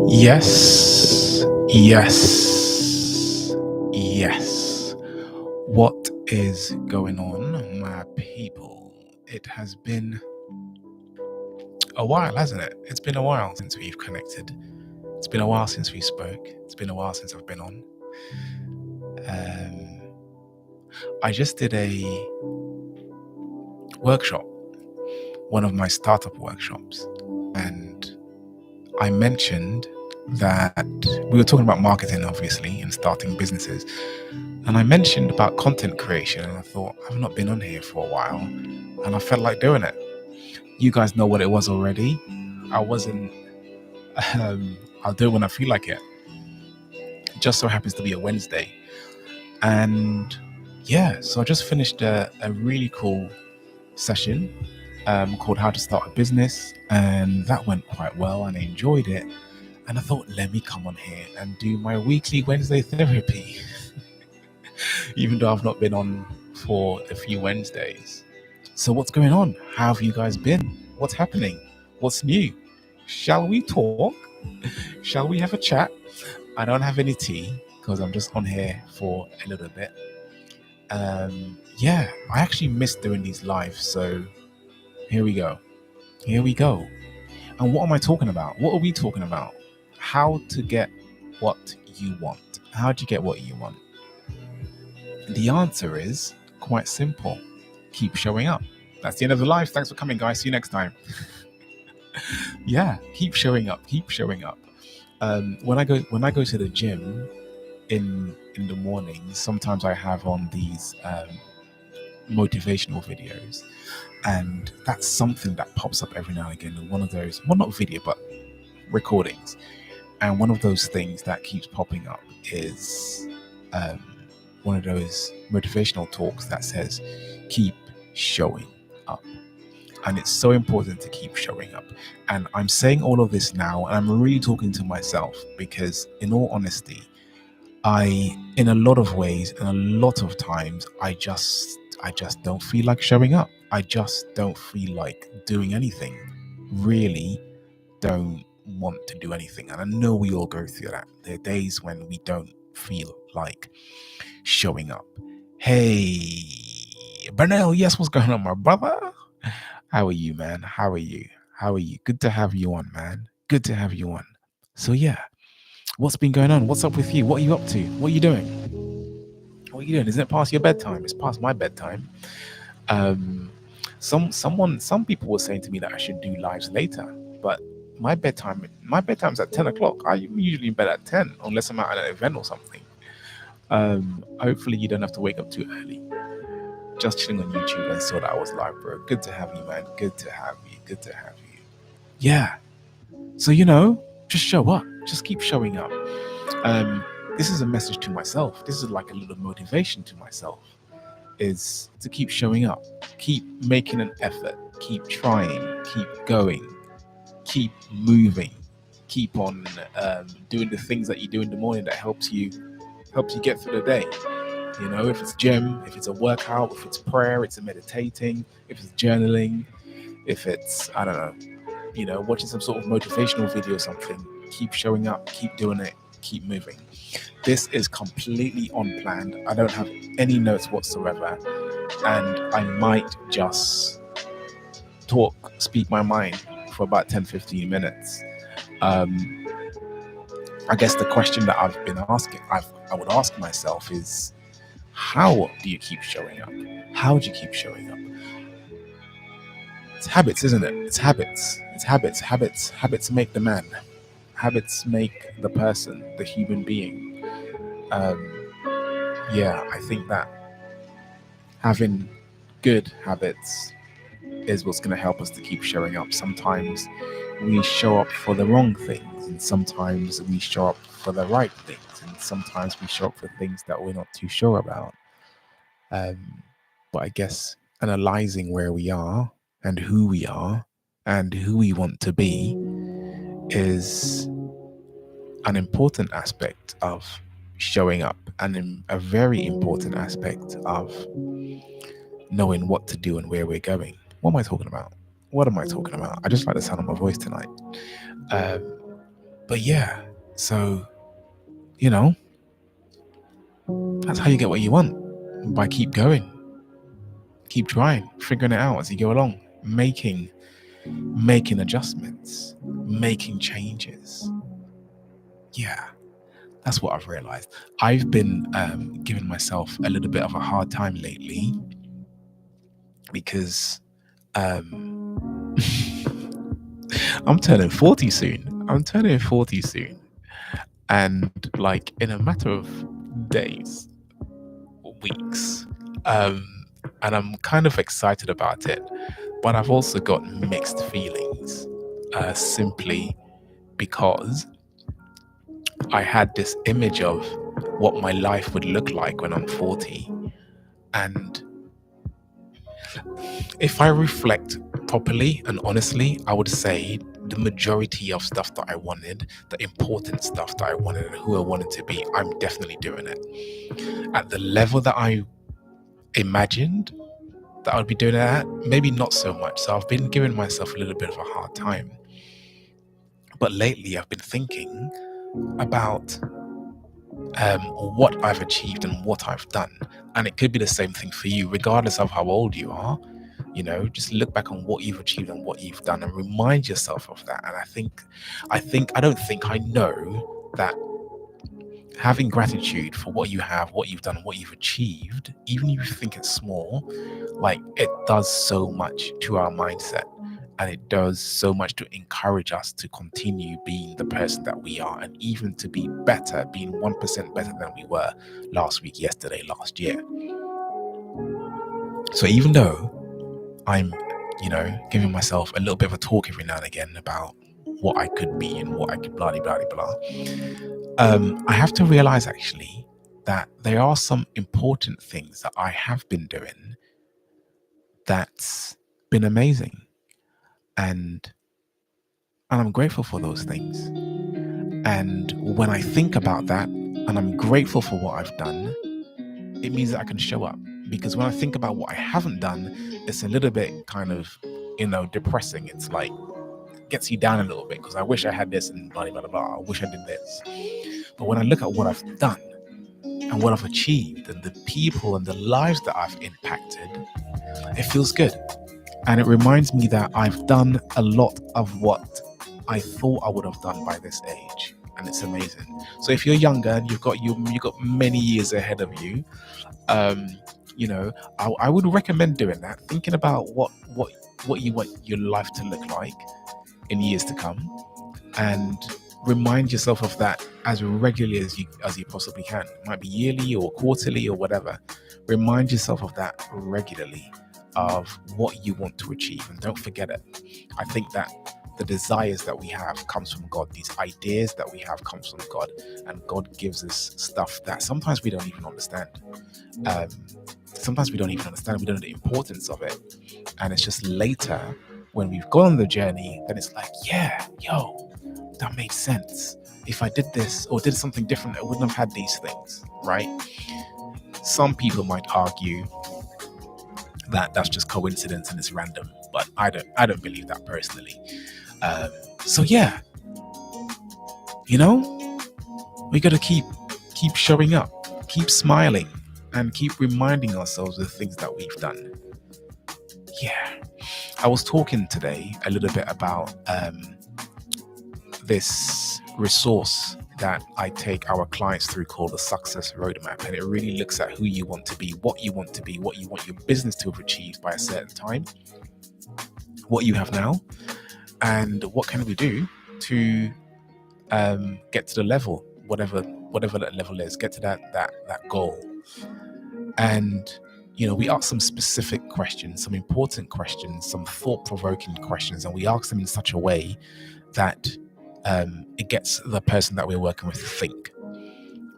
Yes, yes, yes. What is going on, my people? It has been a while, hasn't it? It's been a while since we've connected. It's been a while since we spoke. It's been a while since I've been on. I just did a workshop, one of my startup workshops, and I mentioned that we were talking about marketing, obviously, and starting businesses. And I mentioned about content creation, and I thought, I've not been on here for a while, and I felt like doing it. You guys know what it was already. I wasn't, I'll do it when I feel like it. It just so happens to be a Wednesday. And yeah, so I just finished a really cool session called How to Start a Business, and that went quite well, and I enjoyed it. And I thought, let me come on here and do my weekly Wednesday therapy. Even though I've not been on for a few Wednesdays. So what's going on? How have you guys been? What's happening? What's new? Shall we talk? Shall we have a chat? I don't have any tea because I'm just on here for a little bit. Yeah, I actually miss doing these live, so here we go. Here we go. And what am I talking about? What are we talking about? How to get what you want. How do you get what you want? The answer is quite simple. Keep showing up. That's the end of the live. Thanks for coming, guys. See you next time. Yeah, keep showing up. Keep showing up. When I go to the gym in the morning, sometimes I have on these motivational videos, and that's something that pops up every now and again. One of those, well, not video, but recordings. And one of those things that keeps popping up is one of those motivational talks that says, keep showing up. And it's so important to keep showing up. And I'm saying all of this now, and I'm really talking to myself because, in all honesty, in a lot of ways and a lot of times, I just don't feel like showing up. I just don't feel like doing anything. Really don't want to do anything. And I know we all go through that. There are days when we don't feel like showing up. Hey, Bernal, yes, what's going on, my brother? How are you, man? How are you? Good to have you on, man. Good to have you on. So yeah, what's been going on? What's up with you? What are you up to? What are you doing? What are you doing? Isn't it past your bedtime? It's past my bedtime. Some people were saying to me that I should do lives later, but my bedtime's at 10 o'clock. I'm usually in bed at 10 unless I'm at an event or something. Hopefully you don't have to wake up too early. Just chilling on YouTube and saw that I was live, bro. Good to have you, man. Good to have you. Good to have you. Yeah. So, just show up. Just keep showing up. This is a message to myself. This is like a little motivation to myself, is to keep showing up. Keep making an effort. Keep trying. Keep going. Keep moving. Keep on doing the things that you do in the morning that helps you get through the day. If it's gym, if it's a workout, if it's prayer, it's a meditating, if it's journaling, if it's, I don't know, watching some sort of motivational video or something. Keep showing up, keep doing it, keep moving. This is completely unplanned. I don't have any notes whatsoever, and I might just speak my mind for about 10-15 minutes. I guess the question that I've been asking, I would ask myself is, how do you keep showing up? How do you keep showing up? It's habits, isn't it? It's habits. It's habits. Habits make the man. Habits make the person, the human being. Yeah, I think that having good habits is what's going to help us to keep showing up. Sometimes we show up for the wrong things, and sometimes we show up for the right things, and sometimes we show up for things that we're not too sure about. But I guess analyzing where we are and who we want to be is an important aspect of showing up, and a very important aspect of knowing what to do and where we're going. What am I talking about? What am I talking about? I just like the sound of my voice tonight. But yeah, so, you know, that's how you get what you want. By keep going, keep trying, figuring it out as you go along, making adjustments, making changes. Yeah, that's what I've realized. I've been giving myself a little bit of a hard time lately because I'm turning 40 soon. And like in a matter of days, weeks, and I'm kind of excited about it, but I've also got mixed feelings, simply because I had this image of what my life would look like when I'm 40. And if I reflect properly and honestly, I would say the majority of stuff that I wanted, the important stuff that I wanted and who I wanted to be, I'm definitely doing it. At the level that I imagined that I would be doing it at, maybe not so much. So I've been giving myself a little bit of a hard time. But lately I've been thinking about what I've achieved and what I've done. And it could be the same thing for you, regardless of how old you are. You know, just look back on what you've achieved and what you've done and remind yourself of that. And I know that having gratitude for what you have, what you've done, what you've achieved, even if you think it's small, like it does so much to our mindset. And it does so much to encourage us to continue being the person that we are, and even to be better, being 1% better than we were last week, yesterday, last year. So even though I'm, giving myself a little bit of a talk every now and again about what I could be and what I could blah, blah, blah, blah, I have to realize actually that there are some important things that I have been doing that's been amazing. And I'm grateful for those things. And when I think about that and I'm grateful for what I've done, it means that I can show up. Because when I think about what I haven't done, it's a little bit kind of, depressing. It's like, gets you down a little bit because I wish I had this and blah, blah, blah, blah. I wish I did this. But when I look at what I've done and what I've achieved and the people and the lives that I've impacted, it feels good. And it reminds me that I've done a lot of what I thought I would have done by this age, and it's amazing. So if you're younger and you've got many years ahead of you, I would recommend doing that. Thinking about what you want your life to look like in years to come, and remind yourself of that as regularly as you possibly can. It might be yearly or quarterly or whatever. Remind yourself of that regularly, of what you want to achieve, and don't forget it. I think that the desires that we have comes from God. These ideas that we have comes from God, and God gives us stuff that sometimes we don't even understand. We don't know the importance of it, and it's just later when we've gone on the journey, then it's like, yeah, that made sense. If I did this or did something different, I wouldn't have had these things, right? Some people might argue that that's just coincidence and it's random, but I don't believe that personally. So yeah, we got to keep showing up, keep smiling, and keep reminding ourselves of the things that we've done. Yeah, I was talking today a little bit about this resource that I take our clients through called the Success Roadmap, and it really looks at who you want to be, what you want to be, what you want your business to have achieved by a certain time, what you have now, and what can we do to get to the level, whatever that level is, get to that goal. And we ask some specific questions, some important questions, some thought-provoking questions, and we ask them in such a way that it gets the person that we're working with to think,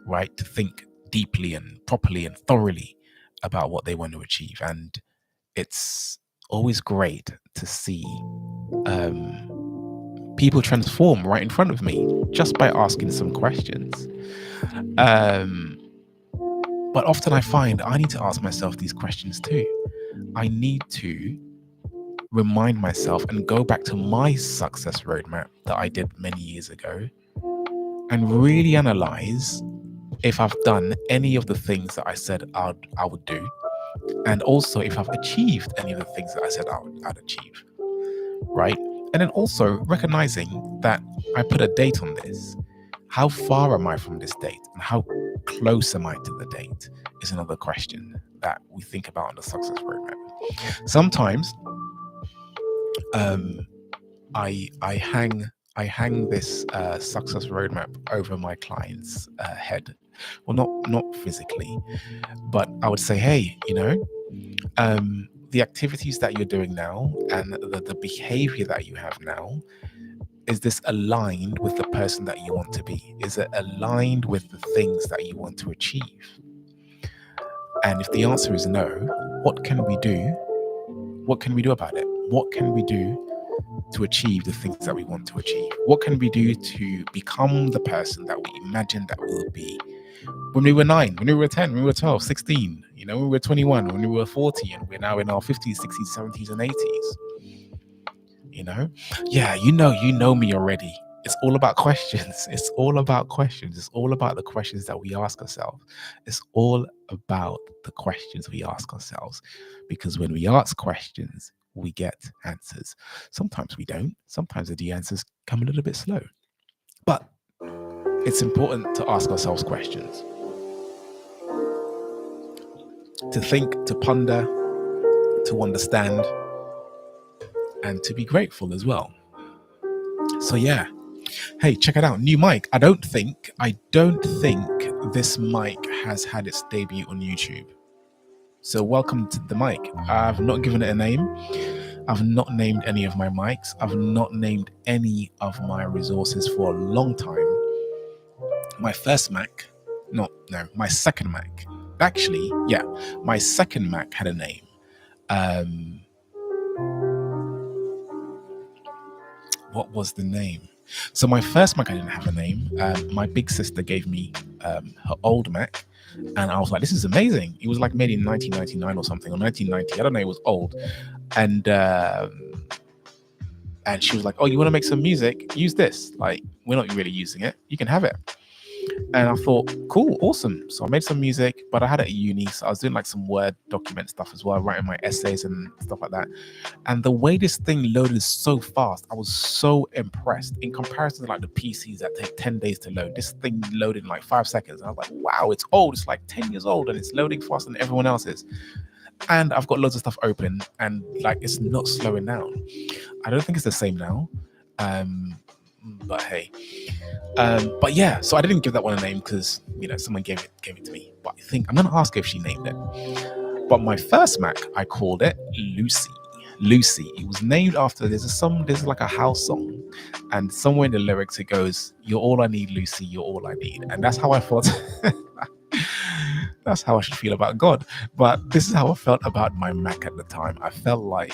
right? To think deeply and properly and thoroughly about what they want to achieve. And it's always great to see people transform right in front of me just by asking some questions. But often I find I need to ask myself these questions too. I need to remind myself and go back to my success roadmap that I did many years ago and really analyze if I've done any of the things that I said I would do, and also if I've achieved any of the things that I said I'd achieve, right? And then also recognizing that I put a date on this. How far am I from this date, and how close am I to the date is another question that we think about on the success roadmap. Sometimes I hang this success roadmap over my client's head. Well, not physically, but I would say, hey, the activities that you're doing now and the behavior that you have now, is this aligned with the person that you want to be? Is it aligned with the things that you want to achieve? And if the answer is no, what can we do? What can we do about it? What can we do to achieve the things that we want to achieve? What can we do to become the person that we imagined that we'll be when we were 9, when we were 10, when we were 12, 16, when we were 21, when we were 40, and we're now in our 50s, 60s, 70s, and 80s? Yeah, you know me already. It's all about questions. It's all about questions. It's all about the questions that we ask ourselves. It's all about the questions we ask ourselves. Because when we ask questions, we get answers. Sometimes we don't. Sometimes the answers come a little bit slow. But it's important to ask ourselves questions. To think, to ponder, to understand, and to be grateful as well. So yeah, hey, check it out, new mic. I don't think this mic has had its debut on YouTube. So welcome to the mic. I've not given it a name. I've not named any of my mics. I've not named any of my resources for a long time. My second Mac. Actually, yeah, my second Mac had a name. What was the name? So my first Mac, I didn't have a name. My big sister gave me her old Mac, and I was like, this is amazing. It was like made in 1999 or something, or 1990. I don't know, it was old. And she was like, oh, you want to make some music? Use this. Like, we're not really using it. You can have it. And I thought, cool, awesome. So I made some music, but I had it at uni. So I was doing like some Word document stuff as well, writing my essays and stuff like that. And the way this thing loaded so fast, I was so impressed. In comparison to like the PCs that take 10 days to load, this thing loaded in like 5 seconds. And I was like, wow, it's old. It's like 10 years old and it's loading faster than everyone else's. And I've got loads of stuff open and like it's not slowing down. I don't think it's the same now. But hey. But yeah, so I didn't give that one a name because someone gave it to me. But I think I'm gonna ask her if she named it. But my first Mac, I called it Lucy. Lucy. It was named after there's like a house song, and somewhere in the lyrics it goes, "You're all I need, Lucy. You're all I need." And that's how I felt. That's how I should feel about God. But this is how I felt about my Mac at the time. I felt like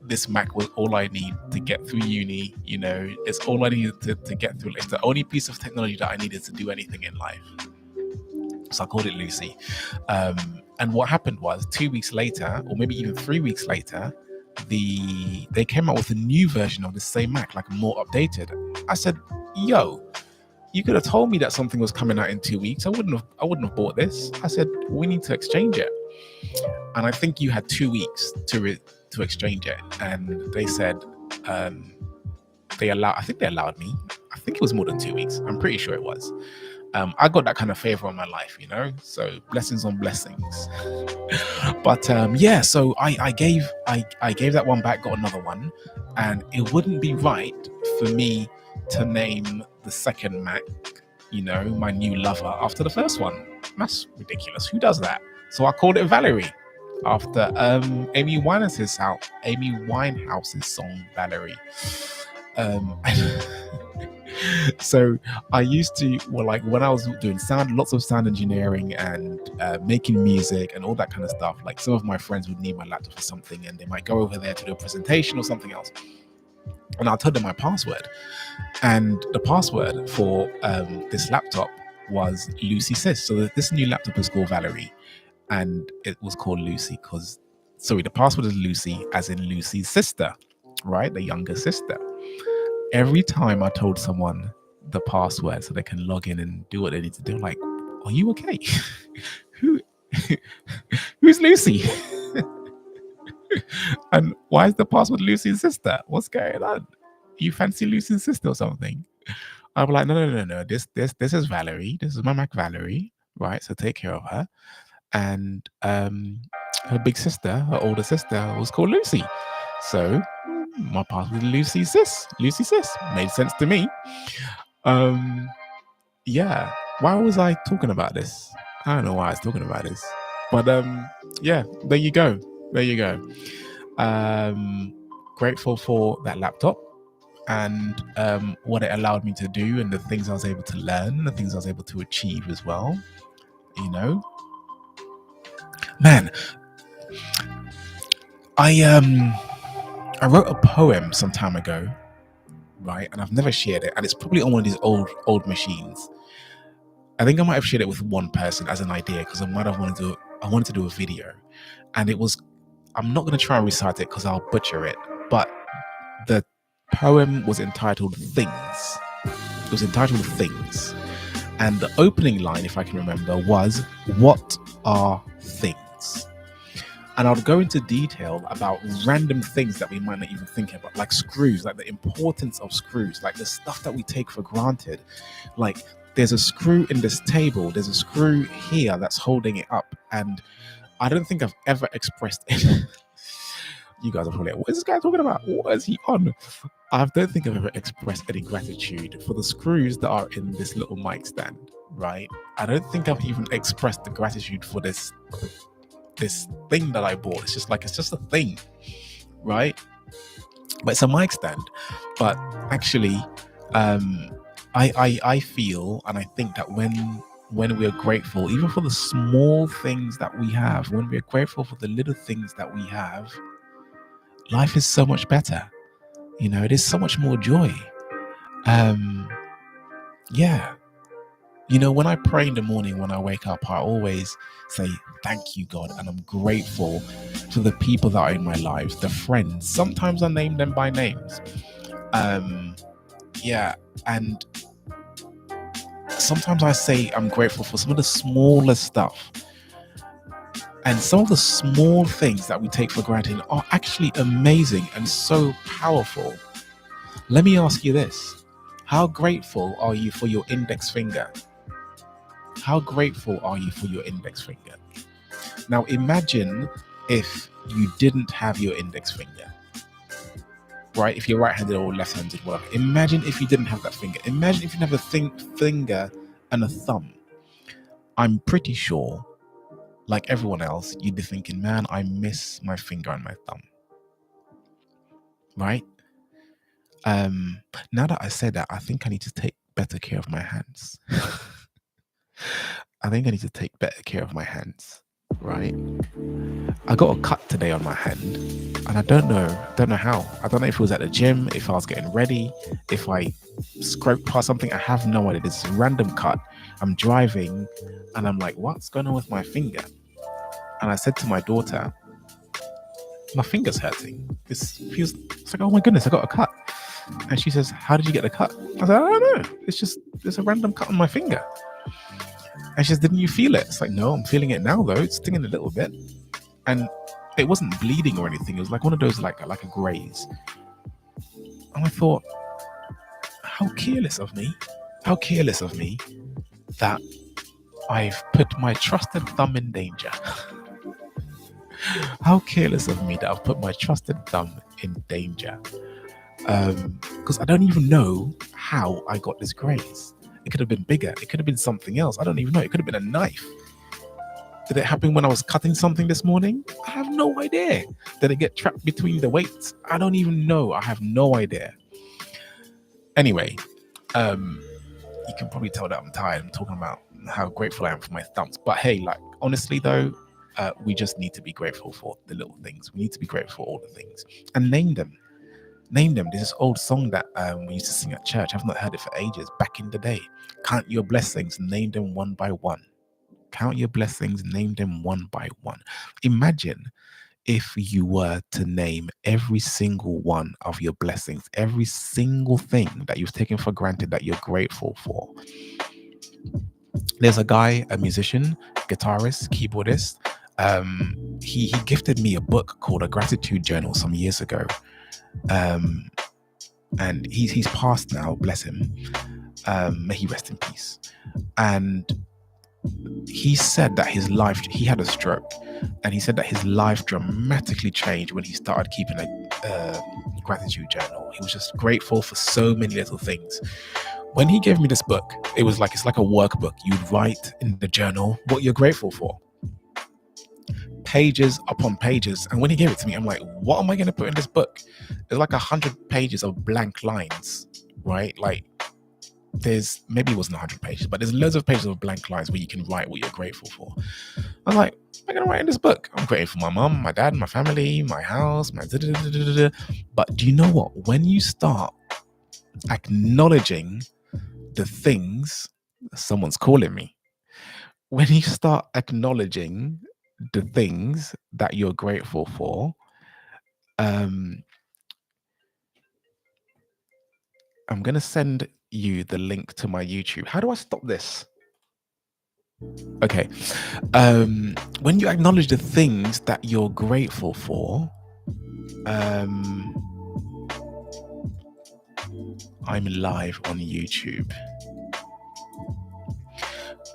this Mac was all I need to get through uni. It's all I needed to get through. It's the only piece of technology that I needed to do anything in life. So I called it Lucy. And what happened was 2 weeks later, or maybe even 3 weeks later, they came out with a new version of the same Mac, like more updated. I said, yo, you could have told me that something was coming out in 2 weeks. I wouldn't have bought this. I said, we need to exchange it. And I think you had 2 weeks to exchange it. And they said, I think they allowed me. I think it was more than 2 weeks. I'm pretty sure it was. I got that kind of favor in my life, so blessings on blessings. But yeah, so I gave that one back, got another one, and it wouldn't be right for me to name the second Mac, my new lover, after the first one. That's ridiculous. Who does that? So I called it Valerie, after Amy Winehouse's song Valerie. So I used to, when I was doing lots of sound engineering and making music and all that kind of stuff, like some of my friends would need my laptop for something and they might go over there to do a presentation or something else. And I'll tell them my password. And the password for this laptop was Lucy Sis. So this new laptop is called Valerie. And it was called Lucy because Sorry, the password is Lucy, as in Lucy's sister, right? The younger sister. Every time I told someone the password so they can log in and do what they need to do, like, are you okay? Who who's Lucy? And why is the password Lucy's sister? What's going on? You fancy Lucy's sister or something? I'm like, no. This is Valerie. This is my Mac Valerie, right? So take care of her. And her big sister, her older sister, was called Lucy. So my password is Lucy sis. Lucy sis. Made sense to me. Yeah. Why was I talking about this? I don't know why I was talking about this. But yeah, there you go. There you go. Grateful for that laptop and what it allowed me to do and the things I was able to learn, the things I was able to achieve as well. You know, man, I wrote a poem some time ago, right? And I've never shared it, and it's probably on one of these old machines. I think I might have shared it with one person as an idea because I wanted to do a video, and it was. I'm not going to try and recite it because I'll butcher it, but the poem was entitled Things. It was entitled Things. And the opening line, if I can remember, was, what are things? And I'll go into detail about random things that we might not even think about, like screws, like the importance of screws, like the stuff that we take for granted. Like there's a screw in this table, there's a screw here that's holding it up. And I don't think I've ever expressed it. You guys are probably like, what is this guy talking about? What is he on? I don't think I've ever expressed any gratitude for the screws that are in this little mic stand, right? I don't think I've even expressed the gratitude for this thing that I bought. It's just a thing, right? But it's a mic stand. But actually, I feel and I think that when we're grateful, even for the small things that we have, when we're grateful for the little things that we have, life is so much better. You know, it is so much more joy. Yeah. You know, when I pray in the morning, when I wake up, I always say, thank you, God. And I'm grateful for the people that are in my lives, the friends. Sometimes I name them by names. Yeah. And sometimes I say I'm grateful for some of the smaller stuff. And some of the small things that we take for granted are actually amazing and so powerful. Let me ask you this. How grateful are you for your index finger? How grateful are you for your index finger? Now imagine if you didn't have your index finger, right? If you're right-handed or left-handed, whatever. Imagine if you didn't have that finger. Imagine if you didn't have a finger and a thumb. I'm pretty sure, like everyone else, you'd be thinking, man, I miss my finger and my thumb, right? Now that I said that, I think I need to take better care of my hands. I think I need to take better care of my hands, right? I got a cut today on my hand, and I don't know how. I don't know if it was at the gym, if I was getting ready, if I scraped past something. I have no idea. This random cut. I'm driving, and I'm like, what's going on with my finger? And I said to my daughter, my finger's hurting. It's like, oh my goodness, I got a cut. And she says, how did you get the cut? I said, I don't know. There's a random cut on my finger. And she says, didn't you feel it? It's like, no, I'm feeling it now though. It's stinging a little bit. And it wasn't bleeding or anything. It was like one of those like a graze. And I thought, how careless of me that I've put my trusted thumb in danger. How careless of me that I've put my trusted thumb in danger. Because I don't even know how I got this graze. It could have been bigger. It could have been something else. I don't even know. It could have been a knife. Did it happen when I was cutting something this morning? I have no idea. Did it get trapped between the weights? I don't even know. I have no idea. Anyway, you can probably tell that I'm tired. I'm talking about how grateful I am for my thumbs. But hey, like honestly though, we just need to be grateful for the little things. We need to be grateful for all the things and name them. There's this old song that we used to sing at church. I've not heard it for ages. Back in the day, count your blessings, name them one by one. Count your blessings, name them one by one. Imagine if you were to name every single one of your blessings, every single thing that you've taken for granted that you're grateful for. There's a guy, a musician, guitarist, keyboardist. He gifted me a book called A Gratitude Journal some years ago. And he's passed now, bless him. May he rest in peace. And he said that his life, he had a stroke, and he said that his life dramatically changed when he started keeping a gratitude journal. He was just grateful for so many little things. When he gave me this book, it's like a workbook. You'd write in the journal what you're grateful for, pages upon pages. And when he gave it to me, I'm like, what am I going to put in this book? There's like 100 pages of blank lines, right? Like, there's, maybe it wasn't 100 pages, but there's loads of pages of blank lines where you can write what you're grateful for. I'm like, I'm going to write in this book. I'm grateful for my mom, my dad, my family, my house, my da-da-da-da-da-da. But do you know what? When you start acknowledging the things, someone's calling me. When you start acknowledging the things that you're grateful for, I'm going to send you the link to my YouTube. How do I stop this? Okay. When you acknowledge the things that you're grateful for, I'm live on YouTube.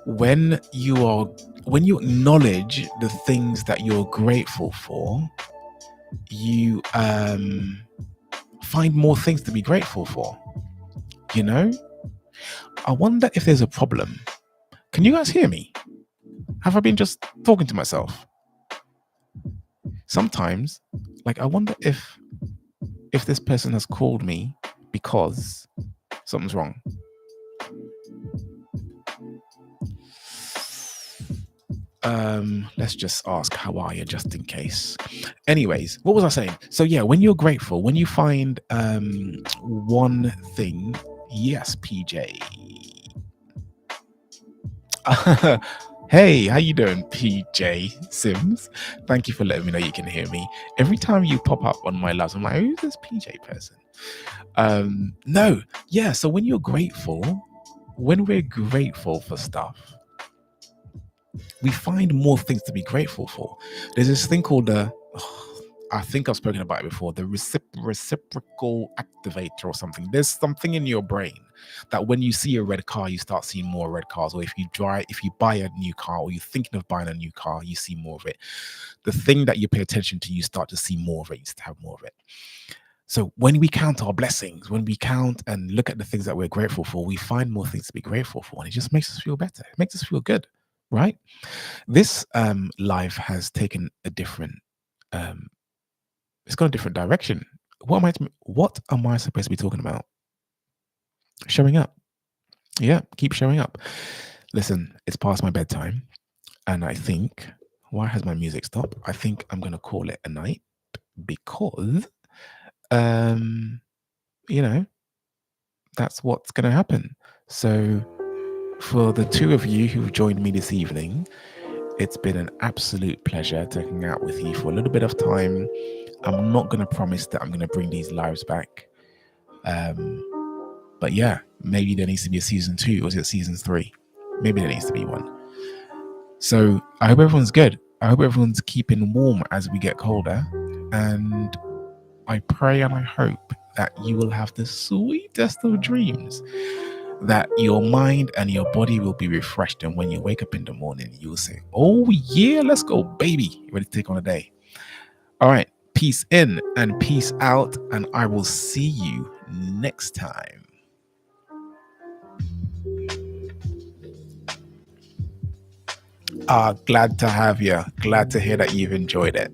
When you acknowledge the things that you're grateful for, you find more things to be grateful for. You know, I wonder if there's a problem. Can you guys hear me? Have I been just talking to myself? Sometimes, like, I wonder if this person has called me because something's wrong. Let's just ask, how are you, just in case. Anyways, what was I saying? So yeah, when you're grateful, when you find one thing. Yes, PJ. Hey, how you doing, PJ Sims? Thank you for letting me know you can hear me. Every time you pop up on my lives, I'm like, who's this PJ person? No, yeah. So when you're grateful, when we're grateful for stuff, we find more things to be grateful for. There's this thing called I think I've spoken about it before, the reciprocal activator or something. There's something in your brain that when you see a red car, you start seeing more red cars. Or if you buy a new car, or you're thinking of buying a new car, you see more of it. The thing that you pay attention to, you start to see more of it. You start to have more of it. So when we count our blessings, when we count and look at the things that we're grateful for, we find more things to be grateful for. And it just makes us feel better. It makes us feel good, right? This life has taken a different it's got a different direction. What am I supposed to be talking about? Showing up. Yeah, keep showing up. Listen, it's past my bedtime, and I think, why has my music stopped? I think I'm gonna call it a night because you know, that's what's gonna happen. So for the two of you who've joined me this evening, it's been an absolute pleasure taking out with you for a little bit of time. I'm not going to promise that I'm going to bring these lives back. But yeah, maybe there needs to be a season 2, or is it season 3? Maybe there needs to be one. So I hope everyone's good. I hope everyone's keeping warm as we get colder. And I pray and I hope that you will have the sweetest of dreams, that your mind and your body will be refreshed. And when you wake up in the morning, you will say, oh yeah, let's go, baby. Ready to take on a day. All right. Peace in and peace out. And I will see you next time. Glad to have you. Glad to hear that you've enjoyed it.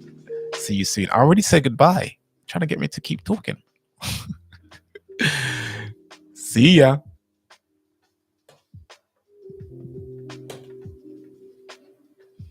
See you soon. I already said goodbye. Trying to get me to keep talking. See ya.